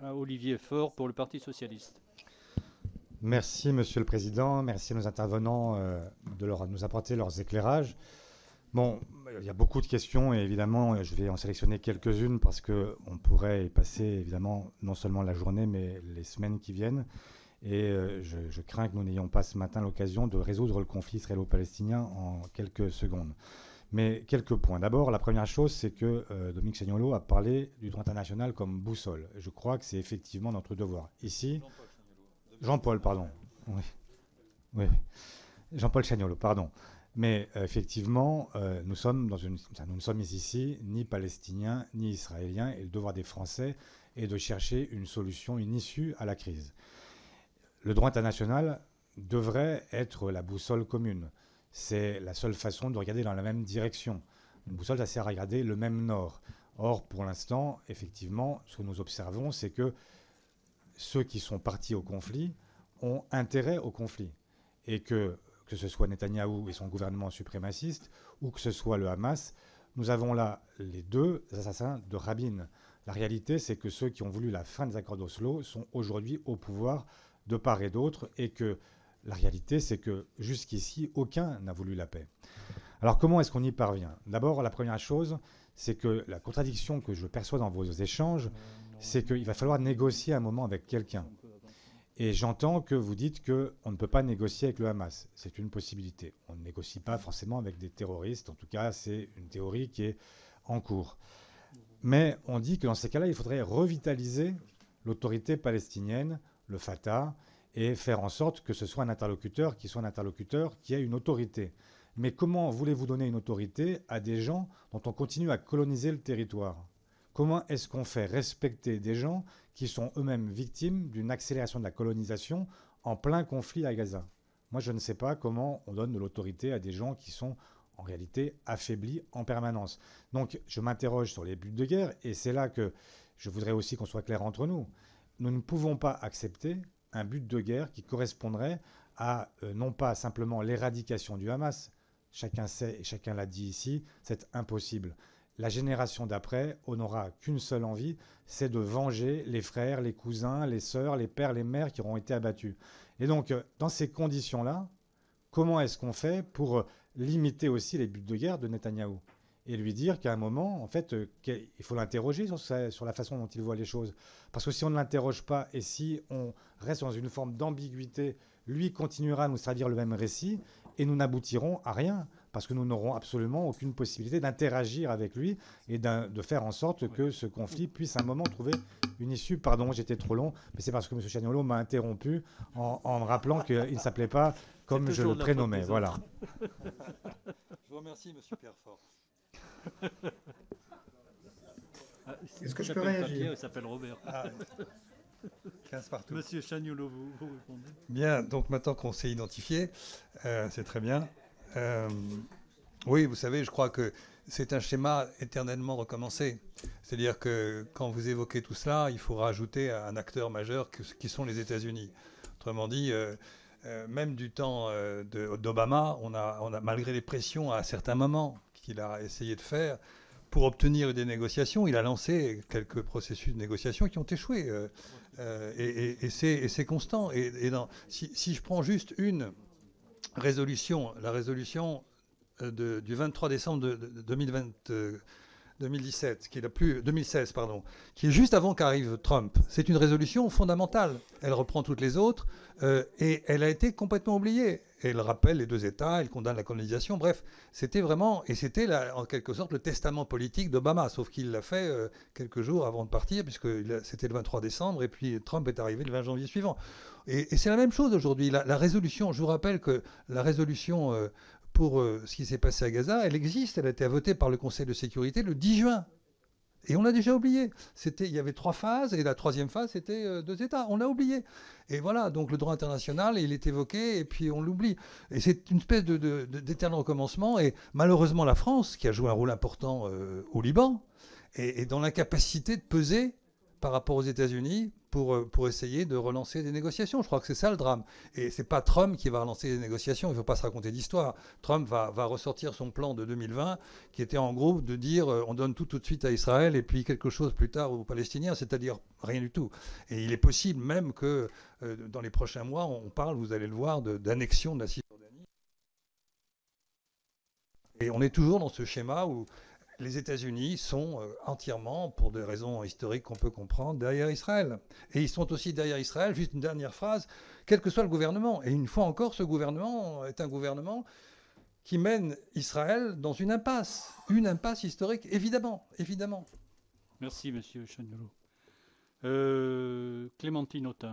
à Olivier Faure pour le Parti socialiste. Merci, Monsieur le Président. Merci à nos intervenants de nous apporter leurs éclairages. Bon, il y a beaucoup de questions et évidemment, je vais en sélectionner quelques-unes parce qu'on pourrait y passer évidemment non seulement la journée, mais les semaines qui viennent. Et je crains que nous n'ayons pas ce matin l'occasion de résoudre le conflit israélo-palestinien en quelques secondes. Mais quelques points. D'abord, la première chose, c'est que Dominique Chagnollaud a parlé du droit international comme boussole. Je crois que c'est effectivement notre devoir. Ici, Jean-Paul, pardon. Oui. Oui. Jean-Paul Chagnollaud, pardon. Mais effectivement, nous ne sommes ici ni palestiniens ni israéliens, et le devoir des Français est de chercher une solution, une issue à la crise. Le droit international devrait être la boussole commune. C'est la seule façon de regarder dans la même direction. Une boussole, ça sert à regarder le même nord. Or, pour l'instant, effectivement, ce que nous observons, c'est que ceux qui sont partis au conflit ont intérêt au conflit. Et que ce soit Netanyahou et son gouvernement suprémaciste, ou que ce soit le Hamas, nous avons là les deux assassins de Rabin. La réalité, c'est que ceux qui ont voulu la fin des accords d'Oslo sont aujourd'hui au pouvoir de part et d'autre, et que la réalité, c'est que jusqu'ici, aucun n'a voulu la paix. Alors comment est-ce qu'on y parvient? D'abord, la première chose, c'est que la contradiction que je perçois dans vos échanges, c'est qu'il va falloir négocier un moment avec quelqu'un. Et j'entends que vous dites qu'on ne peut pas négocier avec le Hamas. C'est une possibilité. On ne négocie pas forcément avec des terroristes. En tout cas, c'est une théorie qui est en cours. Mais on dit que dans ces cas-là, il faudrait revitaliser l'autorité palestinienne, le Fatah, et faire en sorte que ce soit un interlocuteur qui ait une autorité. Mais comment voulez-vous donner une autorité à des gens dont on continue à coloniser le territoire? Comment est-ce qu'on fait respecter des gens qui sont eux-mêmes victimes d'une accélération de la colonisation en plein conflit à Gaza? Moi, je ne sais pas comment on donne de l'autorité à des gens qui sont en réalité affaiblis en permanence. Donc, je m'interroge sur les buts de guerre, et c'est là que je voudrais aussi qu'on soit clair entre nous. Nous ne pouvons pas accepter un but de guerre qui correspondrait à non pas simplement l'éradication du Hamas. Chacun sait, et chacun l'a dit ici, c'est impossible. La génération d'après, on n'aura qu'une seule envie, c'est de venger les frères, les cousins, les sœurs, les pères, les mères qui auront été abattus. Et donc, dans ces conditions-là, comment est-ce qu'on fait pour limiter aussi les buts de guerre de Netanyahou? Et lui dire qu'à un moment, en fait, il faut l'interroger sur la façon dont il voit les choses. Parce que si on ne l'interroge pas et si on reste dans une forme d'ambiguïté, lui continuera à nous servir le même récit et nous n'aboutirons à rien. Parce que nous n'aurons absolument aucune possibilité d'interagir avec lui et de faire en sorte que ce conflit puisse à un moment trouver une issue. Pardon, j'étais trop long, mais c'est parce que M. Chagnollaud m'a interrompu en me rappelant qu'il ne s'appelait pas comme je le prénommais. Voilà. Je vous remercie, M. Pierre Faure. Est-ce que je peux réagir? Il s'appelle Robert. 15 partout. Monsieur Chagnollaud, vous répondez. Bien, donc maintenant qu'on s'est identifié, c'est très bien. Oui, vous savez, je crois que c'est un schéma éternellement recommencé. C'est-à-dire que quand vous évoquez tout cela, il faut rajouter un acteur majeur qui sont les États-Unis. Autrement dit, même du temps d'Obama, on a, malgré les pressions à certains moments qu'il a essayé de faire pour obtenir des négociations, il a lancé quelques processus de négociation qui ont échoué. Et c'est constant. Si je prends juste une résolution, la résolution du 23 décembre 2017, qui est 2016, pardon, qui est juste avant qu'arrive Trump. C'est une résolution fondamentale. Elle reprend toutes les autres et elle a été complètement oubliée. Elle rappelle les deux États, elle condamne la colonisation. Bref, c'était vraiment, et c'était en quelque sorte le testament politique d'Obama, sauf qu'il l'a fait quelques jours avant de partir, puisque c'était le 23 décembre et puis Trump est arrivé le 20 janvier suivant. Et c'est la même chose aujourd'hui. La résolution, je vous rappelle que la résolution pour ce qui s'est passé à Gaza, elle existe, elle a été votée par le Conseil de sécurité le 10 juin. Et on l'a déjà oublié. Il y avait 3 phases, et la 3e phase, c'était 2 États. On l'a oublié. Et voilà, donc le droit international, il est évoqué, et puis on l'oublie. Et c'est une espèce d'éternel recommencement. Et malheureusement, la France, qui a joué un rôle important au Liban, est dans l'incapacité de peser par rapport aux États-Unis pour essayer de relancer des négociations. Je crois que c'est ça le drame. Et c'est pas Trump qui va relancer les négociations. Il ne faut pas se raconter d'histoire. Trump va ressortir son plan de 2020 qui était en gros de dire on donne tout de suite à Israël et puis quelque chose plus tard aux Palestiniens, c'est-à-dire rien du tout. Et il est possible même que dans les prochains mois, on parle, vous allez le voir, d'annexion de la Cisjordanie. Et on est toujours dans ce schéma où les États-Unis sont entièrement, pour des raisons historiques qu'on peut comprendre, derrière Israël. Et ils sont aussi derrière Israël, juste une dernière phrase, quel que soit le gouvernement. Et une fois encore, ce gouvernement est un gouvernement qui mène Israël dans une impasse historique, évidemment. Merci, monsieur Chagnolo. Clémentine Autain.